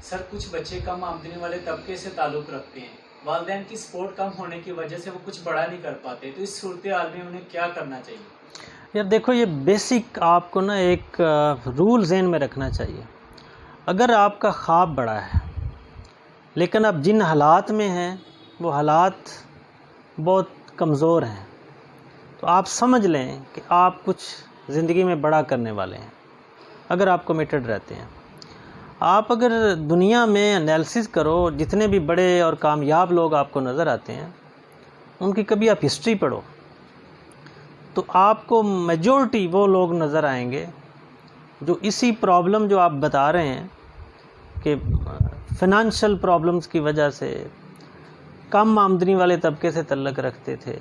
Sir कुछ बच्चे कम आमदनी वाले तबके से ताल्लुक़ रखते हैं, वालिदैन की सपोर्ट कम होने की वजह से वो कुछ बड़ा नहीं कर पाते, तो इस सूरत हाल में उन्हें क्या करना चाहिए? यार देखो, ये बेसिक आपको ना एक रूल ज़हन में रखना चाहिए। अगर आपका ख्वाब बड़ा है लेकिन अब जिन हालात में हैं वो हालात बहुत कमज़ोर हैं, तो आप समझ लें कि आप कुछ ज़िंदगी में बड़ा करने वाले हैं। अगर आप कमिटेड रहते हैं, आप अगर दुनिया में एनालिसिस करो, जितने भी बड़े और कामयाब लोग आपको नज़र आते हैं उनकी कभी आप हिस्ट्री पढ़ो तो आपको मेजॉरिटी वो लोग नज़र आएंगे जो इसी प्रॉब्लम जो आप बता रहे हैं कि फ़ाइनेंशियल प्रॉब्लम्स की वजह से कम आमदनी वाले तबके से तल्लुक़ रखते थे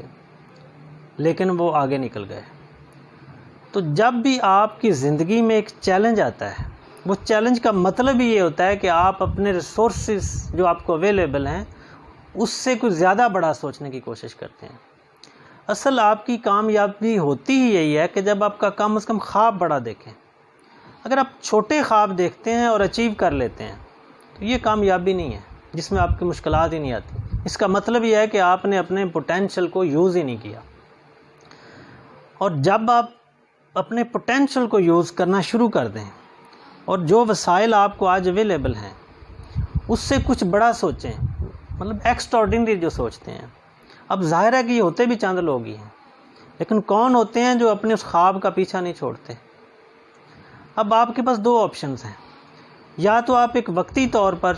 लेकिन वो आगे निकल गए। तो जब भी आपकी ज़िंदगी में एक चैलेंज आता है, वो चैलेंज का मतलब ही ये होता है कि आप अपने रिसोर्सेज जो आपको अवेलेबल हैं उससे कुछ ज़्यादा बड़ा सोचने की कोशिश करते हैं। असल आपकी कामयाबी होती ही यही है कि जब आपका कम से कम ख्वाब बड़ा देखें। अगर आप छोटे ख्वाब देखते हैं और अचीव कर लेते हैं तो ये कामयाबी नहीं है, जिसमें आपकी मुश्किलात ही नहीं आती। इसका मतलब ये है कि आपने अपने पोटेंशियल को यूज़ ही नहीं किया। और जब आप अपने पोटेंशियल को यूज़ करना शुरू कर दें और जो वसाइल आपको आज अवेलेबल हैं उससे कुछ बड़ा सोचें, मतलब एक्स्ट्राऑर्डिनरी जो सोचते हैं। अब ज़ाहिर है कि ये होते भी चंद लोग ही हैं, लेकिन कौन होते हैं जो अपने उस ख्वाब का पीछा नहीं छोड़ते। अब आपके पास दो ऑप्शंस हैं, या तो आप एक वक्ती तौर पर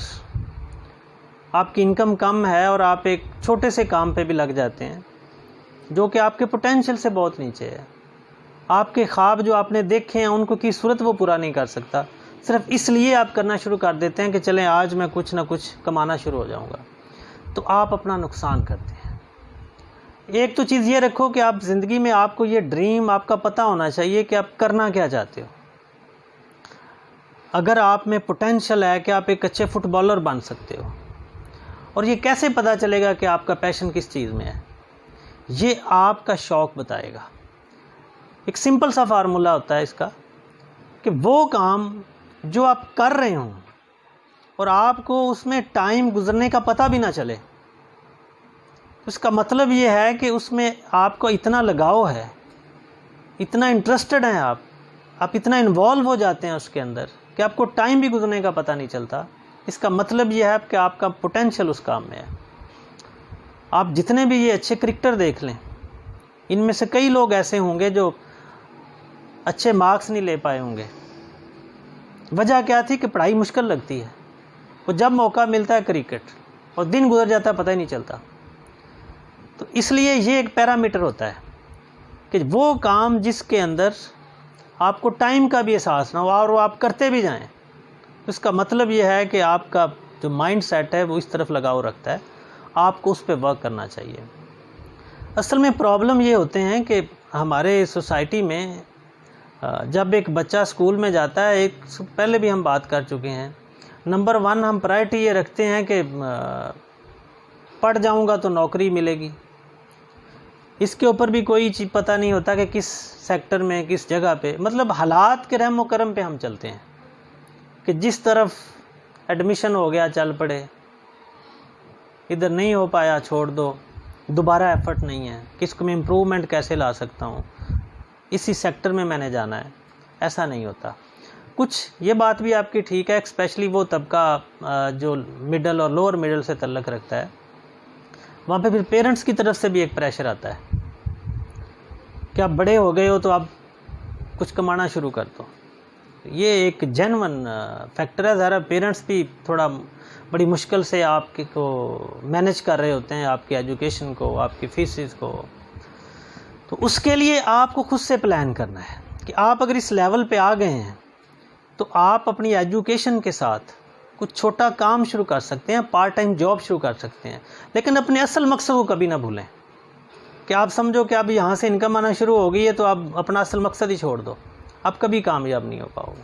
आपकी इनकम कम है और आप एक छोटे से काम पे भी लग जाते हैं जो कि आपके पोटेंशियल से बहुत नीचे है। आपके ख्वाब जो आपने देखे हैं उनको की सूरत वो पूरा नहीं कर सकता, सिर्फ इसलिए आप करना शुरू कर देते हैं कि चलें आज मैं कुछ ना कुछ कमाना शुरू हो जाऊंगा, तो आप अपना नुकसान करते हैं। एक तो चीज़ ये रखो कि आप ज़िंदगी में आपको ये ड्रीम आपका पता होना चाहिए कि आप करना क्या चाहते हो। अगर आप में पोटेंशियल है कि आप एक अच्छे फुटबॉलर बन सकते हो, और ये कैसे पता चलेगा कि आपका पैशन किस चीज़ में है, ये आपका शौक़ बताएगा। एक सिंपल सा फार्मूला होता है इसका कि वो काम जो आप कर रहे हो और आपको उसमें टाइम गुजरने का पता भी ना चले, उसका मतलब ये है कि उसमें आपको इतना लगाव है, इतना इंटरेस्टेड हैं आप इतना इन्वॉल्व हो जाते हैं उसके अंदर कि आपको टाइम भी गुजरने का पता नहीं चलता। इसका मतलब ये है कि आपका पोटेंशियल उस काम में है। आप जितने भी ये अच्छे क्रिकेटर देख लें, इनमें से कई लोग ऐसे होंगे जो अच्छे मार्क्स नहीं ले पाए होंगे। वजह क्या थी कि पढ़ाई मुश्किल लगती है, वो जब मौका मिलता है क्रिकेट, और दिन गुजर जाता है पता ही नहीं चलता। तो इसलिए ये एक पैरामीटर होता है कि वो काम जिसके अंदर आपको टाइम का भी एहसास ना हो और वो आप करते भी जाएं, इसका मतलब ये है कि आपका जो माइंड सेट है वो इस तरफ लगाव रखता है, आपको उस पर वर्क करना चाहिए। असल में प्रॉब्लम ये होते हैं कि हमारे सोसाइटी में जब एक बच्चा स्कूल में जाता है, एक पहले भी हम बात कर चुके हैं, नंबर 1 हम प्रायोरिटी ये रखते हैं कि पढ़ जाऊंगा तो नौकरी मिलेगी। इसके ऊपर भी कोई चीज़ पता नहीं होता कि किस सेक्टर में किस जगह पे, मतलब हालात के रहमो करम पे हम चलते हैं कि जिस तरफ एडमिशन हो गया चल पड़े, इधर नहीं हो पाया छोड़ दो, दोबारा एफर्ट नहीं है, किसको मैं इम्प्रूवमेंट कैसे ला सकता हूँ, इसी सेक्टर में मैंने जाना है। ऐसा नहीं होता। कुछ ये बात भी आपकी ठीक है, स्पेशली वो तबका जो मिडल और लोअर मिडल से तल्लुक़ रखता है, वहाँ पे फिर पेरेंट्स की तरफ से भी एक प्रेशर आता है कि आप बड़े हो गए हो तो आप कुछ कमाना शुरू कर दो। ये एक जेन्युइन फैक्टर है। ज़रा पेरेंट्स भी थोड़ा बड़ी मुश्किल से आपके को मैनेज कर रहे होते हैं, आपकी एजुकेशन को, आपकी फीसिस को। तो उसके लिए आपको खुद से प्लान करना है कि आप अगर इस लेवल पे आ गए हैं तो आप अपनी एजुकेशन के साथ कुछ छोटा काम शुरू कर सकते हैं, पार्ट टाइम जॉब शुरू कर सकते हैं, लेकिन अपने असल मकसद को कभी ना भूलें। कि आप समझो कि अब यहाँ से इनकम आना शुरू हो गई है तो आप अपना असल मकसद ही छोड़ दो, आप कभी कामयाब नहीं हो पाओगे।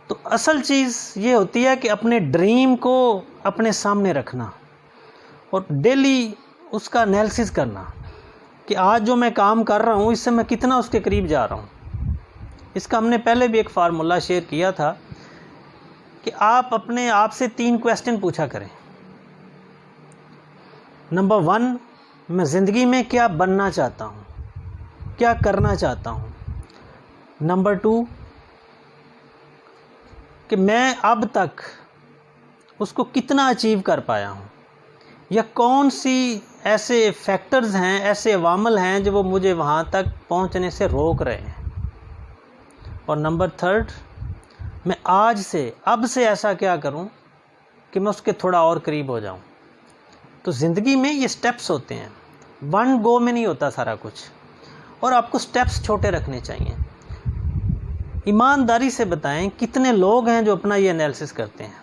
तो असल चीज़ ये होती है कि अपने ड्रीम को अपने सामने रखना और डेली उसका एनालिसिस करना कि आज जो मैं काम कर रहा हूँ इससे मैं कितना उसके करीब जा रहा हूँ। इसका हमने पहले भी एक फार्मूला शेयर किया था कि आप अपने आप से 3 क्वेश्चन पूछा करें। नंबर 1, मैं ज़िंदगी में क्या बनना चाहता हूँ, क्या करना चाहता हूँ। नंबर 2, कि मैं अब तक उसको कितना अचीव कर पाया हूँ, या कौन सी ऐसे फैक्टर्स हैं, ऐसे अवामल हैं जो वो मुझे वहाँ तक पहुँचने से रोक रहे हैं। और नंबर 3, मैं आज से, अब से ऐसा क्या करूं कि मैं उसके थोड़ा और करीब हो जाऊं। तो ज़िंदगी में ये स्टेप्स होते हैं, वन गो में नहीं होता सारा कुछ, और आपको स्टेप्स छोटे रखने चाहिए। ईमानदारी से बताएं कितने लोग हैं जो अपना ये एनालिसिस करते हैं।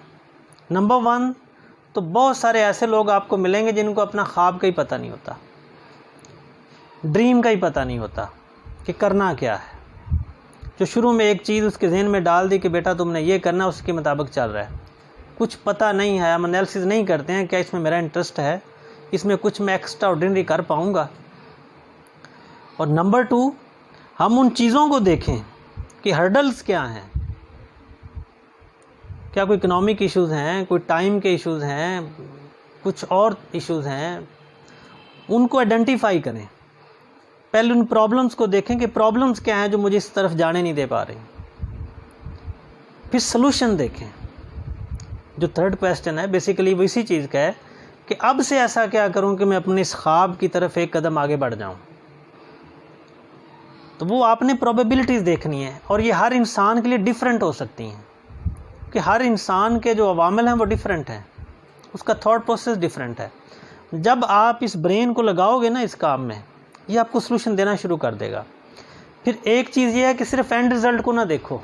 नंबर 1, तो बहुत सारे ऐसे लोग आपको मिलेंगे जिनको अपना ख्वाब का ही पता नहीं होता, ड्रीम का ही पता नहीं होता कि करना क्या है। जो शुरू में एक चीज़ उसके जहन में डाल दी कि बेटा तुमने ये करना, उसके मुताबिक चल रहा है, कुछ पता नहीं है, हम एनालिसिस नहीं करते हैं क्या इसमें मेरा इंटरेस्ट है, इसमें कुछ मैं एक्स्ट्रा ऑर्डिनरी कर पाऊँगा। और नंबर 2, हम उन चीज़ों को देखें कि हर्डल्स क्या हैं, क्या कोई इकोनॉमिक इश्यूज़ हैं, कोई टाइम के इश्यूज़ हैं, कुछ और इश्यूज़ हैं, उनको आइडेंटिफाई करें। पहले उन प्रॉब्लम्स को देखें कि प्रॉब्लम्स क्या हैं जो मुझे इस तरफ जाने नहीं दे पा रही। फिर सलूशन देखें। जो 3rd क्वेश्चन है बेसिकली वो इसी चीज़ का है कि अब से ऐसा क्या करूं कि मैं अपने इस ख्वाब की तरफ एक कदम आगे बढ़ जाऊं। तो वो आपने प्रोबेबिलिटीज़ देखनी है, और ये हर इंसान के लिए डिफरेंट हो सकती हैं, कि हर इंसान के जो अवामिल हैं वो डिफरेंट हैं, उसका थॉट प्रोसेस डिफरेंट है। जब आप इस ब्रेन को लगाओगे ना इस काम में, ये आपको सलूशन देना शुरू कर देगा। फिर एक चीज़ ये है कि सिर्फ एंड रिज़ल्ट को ना देखो,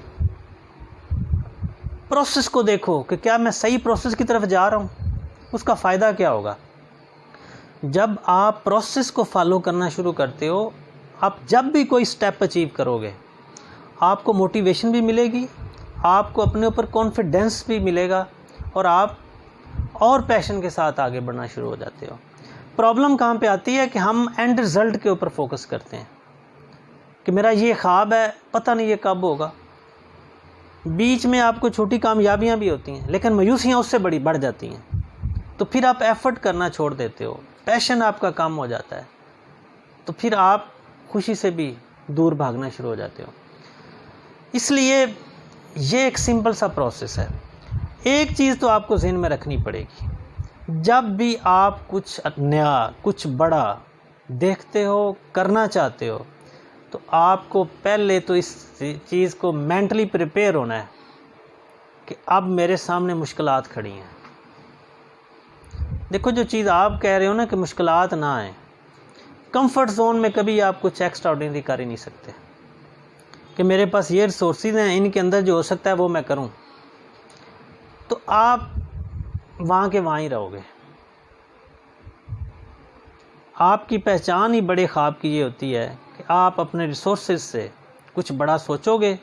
प्रोसेस को देखो कि क्या मैं सही प्रोसेस की तरफ जा रहा हूँ, उसका फ़ायदा क्या होगा। जब आप प्रोसेस को फॉलो करना शुरू करते हो, आप जब भी कोई स्टेप अचीव करोगे, आपको मोटिवेशन भी मिलेगी, आपको अपने ऊपर कॉन्फिडेंस भी मिलेगा, और आप और पैशन के साथ आगे बढ़ना शुरू हो जाते हो। प्रॉब्लम कहाँ पे आती है कि हम एंड रिज़ल्ट के ऊपर फोकस करते हैं कि मेरा ये ख्वाब है, पता नहीं ये कब होगा। बीच में आपको छोटी कामयाबियां भी होती हैं, लेकिन मायूसियाँ उससे बड़ी बढ़ जाती हैं, तो फिर आप एफर्ट करना छोड़ देते हो, पैशन आपका कम हो जाता है, तो फिर आप खुशी से भी दूर भागना शुरू हो जाते हो। इसलिए ये एक सिंपल सा प्रोसेस है। एक चीज़ तो आपको ज़हन में रखनी पड़ेगी, जब भी आप कुछ नया, कुछ बड़ा देखते हो, करना चाहते हो, तो आपको पहले तो इस चीज़ को मेंटली प्रिपेयर होना है कि अब मेरे सामने मुश्किलात खड़ी हैं। देखो, जो चीज़ आप कह रहे हो ना कि मुश्किलात ना आए, कंफर्ट जोन में कभी आप कुछ एक्स्ट्रा ऑर्डिनरी कर ही नहीं सकते कि मेरे पास ये रिसोर्सेज हैं, इनके अंदर जो हो सकता है वो मैं करूं, तो आप वहाँ के वहाँ ही रहोगे। आपकी पहचान ही बड़े ख्वाब की ये होती है कि आप अपने रिसोर्सेज से कुछ बड़ा सोचोगे,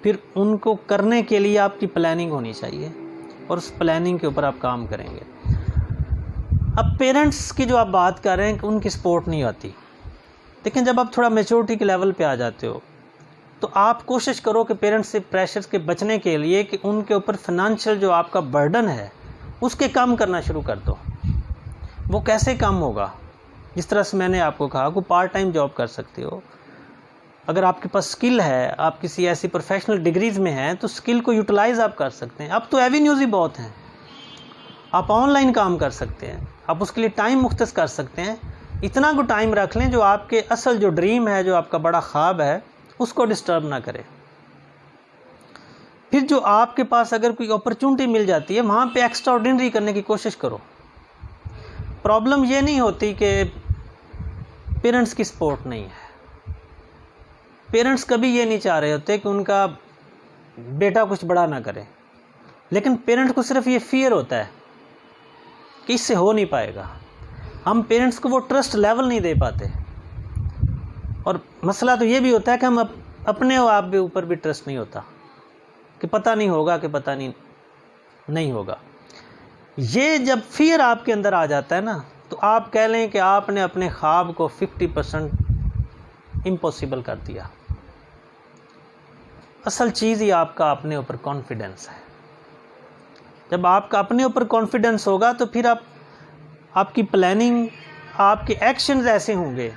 फिर उनको करने के लिए आपकी प्लानिंग होनी चाहिए, और उस प्लानिंग के ऊपर आप काम करेंगे। अब पेरेंट्स की जो आप बात कर रहे हैं कि उनकी सपोर्ट नहीं आती, लेकिन जब आप थोड़ा मैच्योरिटी के लेवल पे आ जाते हो, तो आप कोशिश करो कि पेरेंट्स से प्रेशर्स के बचने के लिए कि उनके ऊपर फाइनेंशियल जो आपका बर्डन है उसके कम करना शुरू कर दो। वो कैसे कम होगा? जिस तरह से मैंने आपको कहा कि पार्ट टाइम जॉब कर सकते हो। अगर आपके पास स्किल है, आप किसी ऐसी प्रोफेशनल डिग्रीज़ में हैं, तो स्किल को यूटिलाइज़ आप कर सकते हैं। अब तो एवेन्यूज़ ही बहुत हैं, आप ऑनलाइन काम कर सकते हैं, आप उसके लिए टाइम मुख्तस कर सकते हैं। इतना को टाइम रख लें जो आपके असल जो ड्रीम है, जो आपका बड़ा ख्वाब है, उसको डिस्टर्ब ना करे। फिर जो आपके पास अगर कोई अपॉर्चुनिटी मिल जाती है, वहाँ पे एक्स्ट्रा ऑर्डिनरी करने की कोशिश करो। प्रॉब्लम ये नहीं होती कि पेरेंट्स की सपोर्ट नहीं है। पेरेंट्स कभी ये नहीं चाह रहे होते कि उनका बेटा कुछ बड़ा ना करे, लेकिन पेरेंट्स को सिर्फ ये फियर होता है कि इससे हो नहीं पाएगा। हम पेरेंट्स को वो ट्रस्ट लेवल नहीं दे पाते, और मसला तो ये भी होता है कि हम अपने आप के ऊपर भी ट्रस्ट नहीं होता कि पता नहीं होगा, कि पता नहीं होगा। ये जब फियर आपके अंदर आ जाता है ना, तो आप कह लें कि आपने अपने ख्वाब को 50% इम्पॉसिबल कर दिया। असल चीज़ ही आपका अपने ऊपर कॉन्फिडेंस है। जब आपका अपने ऊपर कॉन्फिडेंस होगा तो फिर आपकी प्लानिंग, आपके एक्शंस ऐसे होंगे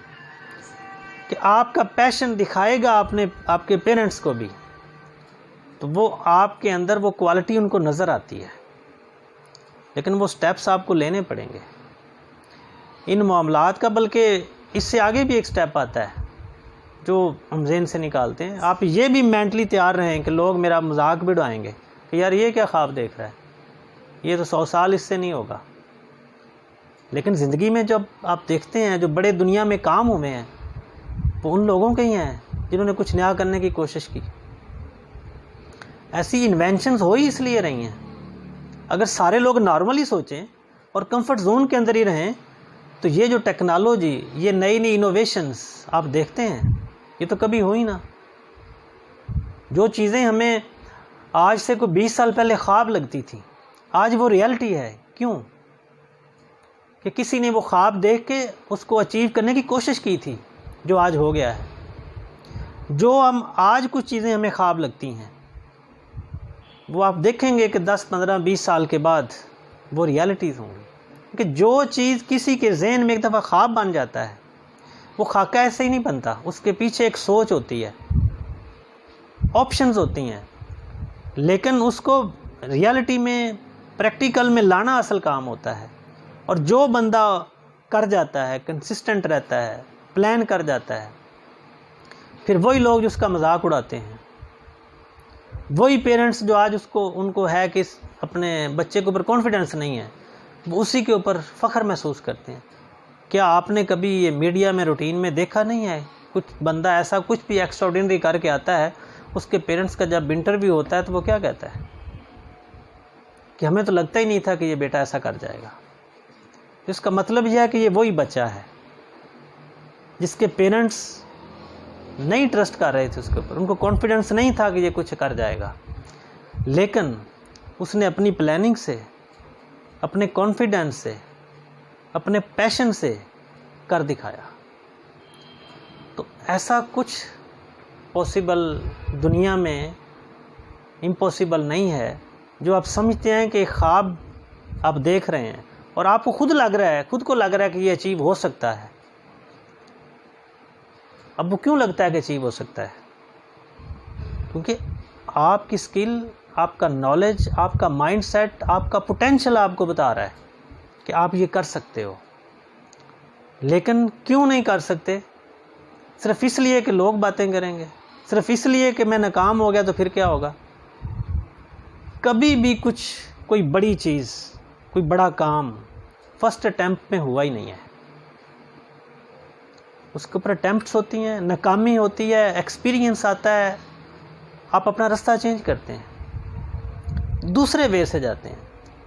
कि आपका पैशन दिखाएगा आपके पेरेंट्स को भी, तो वो आपके अंदर वो क्वालिटी उनको नज़र आती है। लेकिन वो स्टेप्स आपको लेने पड़ेंगे इन मामलात का। बल्कि इससे आगे भी एक स्टेप आता है जो हम ज़हन से निकालते हैं। आप ये भी मेंटली तैयार रहें कि लोग मेरा मजाक भी उड़ाएंगे कि यार ये क्या ख्वाब देख रहा है, ये तो 100 साल इससे नहीं होगा। लेकिन ज़िंदगी में जब आप देखते हैं जो बड़े दुनिया में काम हुए हैं वो उन लोगों के ही हैं जिन्होंने कुछ नया करने की कोशिश की। ऐसी इन्वेंशंस हो ही इसलिए रही हैं। अगर सारे लोग नॉर्मली सोचें और कंफर्ट जोन के अंदर ही रहें तो ये जो टेक्नोलॉजी, ये नई नई इनोवेशंस आप देखते हैं ये तो कभी हुई ना। जो चीज़ें हमें आज से कोई 20 साल पहले ख्वाब लगती थी आज वो रियलिटी है। क्यों? कि किसी ने वो ख्वाब देख के उसको अचीव करने की कोशिश की थी जो आज हो गया है। जो हम आज कुछ चीज़ें हमें ख्वाब लगती हैं वो आप देखेंगे कि 10, 15, 20 साल के बाद वो रियलिटीज़ होंगी। कि जो चीज़ किसी के जहन में एक दफ़ा ख्वाब बन जाता है वो खाका ऐसे ही नहीं बनता, उसके पीछे एक सोच होती है, ऑप्शंस होती हैं, लेकिन उसको रियलिटी में, प्रैक्टिकल में लाना असल काम होता है। और जो बंदा कर जाता है, कंसिस्टेंट रहता है, प्लान कर जाता है, फिर वही लोग जो उसका मजाक उड़ाते हैं, वही पेरेंट्स जो आज उनको है कि अपने बच्चे के ऊपर कॉन्फिडेंस नहीं है, वो उसी के ऊपर फ़ख्र महसूस करते हैं। क्या आपने कभी ये मीडिया में रूटीन में देखा नहीं है कुछ बंदा ऐसा कुछ भी एक्स्ट्राऑर्डिनरी करके आता है, उसके पेरेंट्स का जब इंटरव्यू होता है तो वो क्या कहता है कि हमें तो लगता ही नहीं था कि ये बेटा ऐसा कर जाएगा। इसका मतलब यह है कि ये वही बच्चा है जिसके पेरेंट्स नहीं ट्रस्ट कर रहे थे उसके ऊपर, उनको कॉन्फिडेंस नहीं था कि ये कुछ कर जाएगा, लेकिन उसने अपनी प्लानिंग से, अपने कॉन्फिडेंस से, अपने पैशन से कर दिखाया। तो ऐसा कुछ पॉसिबल दुनिया में इम्पॉसिबल नहीं है जो आप समझते हैं कि ख्वाब आप देख रहे हैं और आपको खुद को लग रहा है कि ये अचीव हो सकता है। अब वो क्यों लगता है कि अचीव हो सकता है? क्योंकि आपकी स्किल, आपका नॉलेज, आपका माइंडसेट, आपका पोटेंशियल आपको बता रहा है कि आप ये कर सकते हो। लेकिन क्यों नहीं कर सकते? सिर्फ इसलिए कि लोग बातें करेंगे, सिर्फ इसलिए कि मैं नाकाम हो गया तो फिर क्या होगा। कभी भी कोई बड़ी चीज़, कोई बड़ा काम फर्स्ट अटैम्प्ट में हुआ ही नहीं है। उसके ऊपर अटैम्प्ट्स होती हैं, नाकामी होती है, एक्सपीरियंस आता है, आप अपना रास्ता चेंज करते हैं, दूसरे वे से जाते हैं।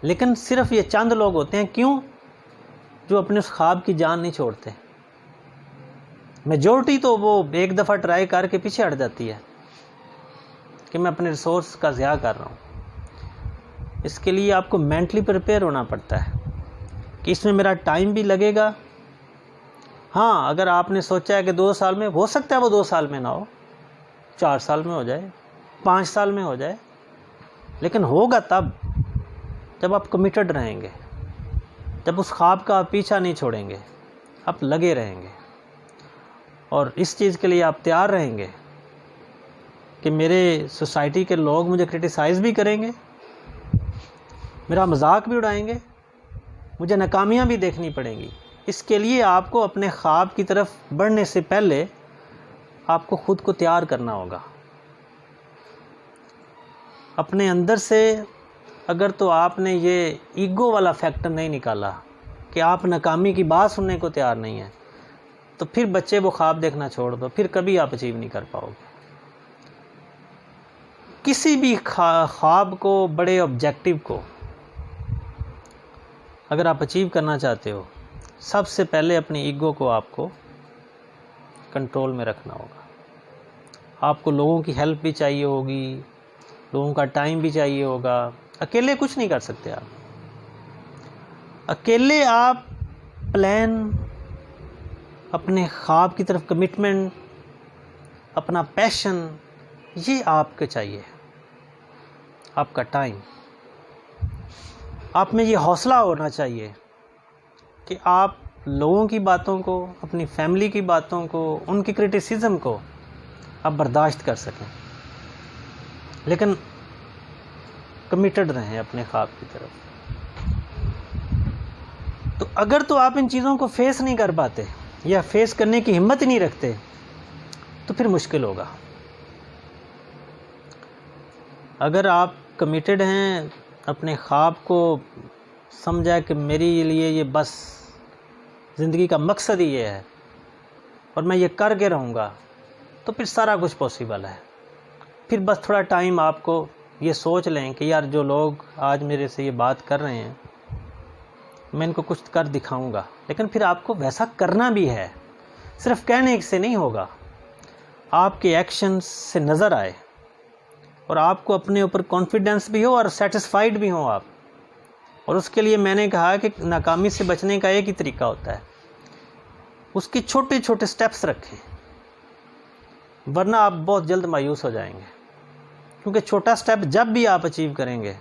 लेकिन सिर्फ ये चंद लोग होते हैं, क्यों, जो अपने उस ख्वाब की जान नहीं छोड़ते। मेजॉरिटी तो वो एक दफ़ा ट्राई करके पीछे हट जाती है कि मैं अपने रिसोर्स का ज़िया कर रहा हूँ। इसके लिए आपको मेंटली प्रिपेयर होना पड़ता है कि इसमें मेरा टाइम भी लगेगा। हाँ, अगर आपने सोचा है कि 2 साल में, हो सकता है वो 2 साल में ना हो, 4 साल में हो जाए, 5 साल में हो जाए, लेकिन होगा तब जब आप कमिटेड रहेंगे, जब उस ख्वाब का आप पीछा नहीं छोड़ेंगे, आप लगे रहेंगे और इस चीज़ के लिए आप तैयार रहेंगे कि मेरे सोसाइटी के लोग मुझे क्रिटिसाइज़ भी करेंगे, मेरा मजाक भी उड़ाएंगे, मुझे नाकामियाँ भी देखनी पड़ेंगी। इसके लिए आपको अपने ख्वाब की तरफ बढ़ने से पहले आपको खुद को तैयार करना होगा। अपने अंदर से अगर तो आपने ये ईगो वाला फैक्टर नहीं निकाला कि आप नाकामी की बात सुनने को तैयार नहीं है, तो फिर बच्चे वो ख्वाब देखना छोड़ दो, फिर कभी आप अचीव नहीं कर पाओगे। किसी भी ख्वाब को, बड़े ऑब्जेक्टिव को अगर आप अचीव करना चाहते हो, सबसे पहले अपनी ईगो को आपको कंट्रोल में रखना होगा। आपको लोगों की हेल्प भी चाहिए होगी, लोगों का टाइम भी चाहिए होगा। अकेले कुछ नहीं कर सकते आप। अकेले आप प्लान, अपने ख्वाब की तरफ कमिटमेंट, अपना पैशन, ये आपको चाहिए, आपका टाइम। आप में ये हौसला होना चाहिए कि आप लोगों की बातों को, अपनी फैमिली की बातों को, उनकी क्रिटिसिज्म को आप बर्दाश्त कर सकें, लेकिन कमिटेड रहें अपने ख्वाब की तरफ। तो अगर तो आप इन चीज़ों को फेस नहीं कर पाते या फेस करने की हिम्मत ही नहीं रखते तो फिर मुश्किल होगा। अगर आप कमिटेड हैं, अपने ख्वाब को समझा कि मेरे लिए ये बस ज़िंदगी का मकसद ही ये है और मैं ये करके रहूँगा, तो फिर सारा कुछ पॉसिबल है। फिर बस थोड़ा टाइम आपको ये सोच लें कि यार जो लोग आज मेरे से ये बात कर रहे हैं मैं इनको कुछ कर दिखाऊंगा, लेकिन फिर आपको वैसा करना भी है, सिर्फ कहने से नहीं होगा, आपके एक्शंस से नज़र आए और आपको अपने ऊपर कॉन्फिडेंस भी हो और सेटिस्फाइड भी हो आप। और उसके लिए मैंने कहा कि नाकामी से बचने का एक ही तरीका होता है, उसके छोटे छोटे स्टेप्स रखें, वरना आप बहुत जल्द मायूस हो जाएंगे। क्योंकि छोटा स्टेप जब भी आप अचीव करेंगे,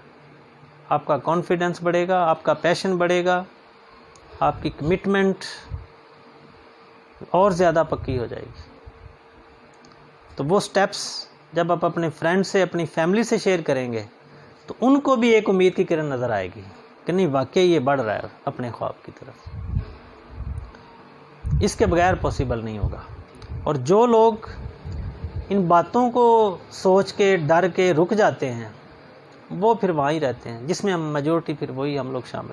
आपका कॉन्फिडेंस बढ़ेगा, आपका पैशन बढ़ेगा, आपकी कमिटमेंट और ज़्यादा पक्की हो जाएगी। तो वो स्टेप्स जब आप अपने फ्रेंड से, अपनी फैमिली से शेयर करेंगे तो उनको भी एक उम्मीद की किरण नज़र आएगी कि नहीं वाकई ये बढ़ रहा है अपने ख्वाब की तरफ। इसके बगैर पॉसिबल नहीं होगा। और जो लोग इन बातों को सोच के, डर के रुक जाते हैं, वो फिर वहीं रहते हैं, जिसमें हम मेजॉरिटी फिर वही हम लोग शामिल।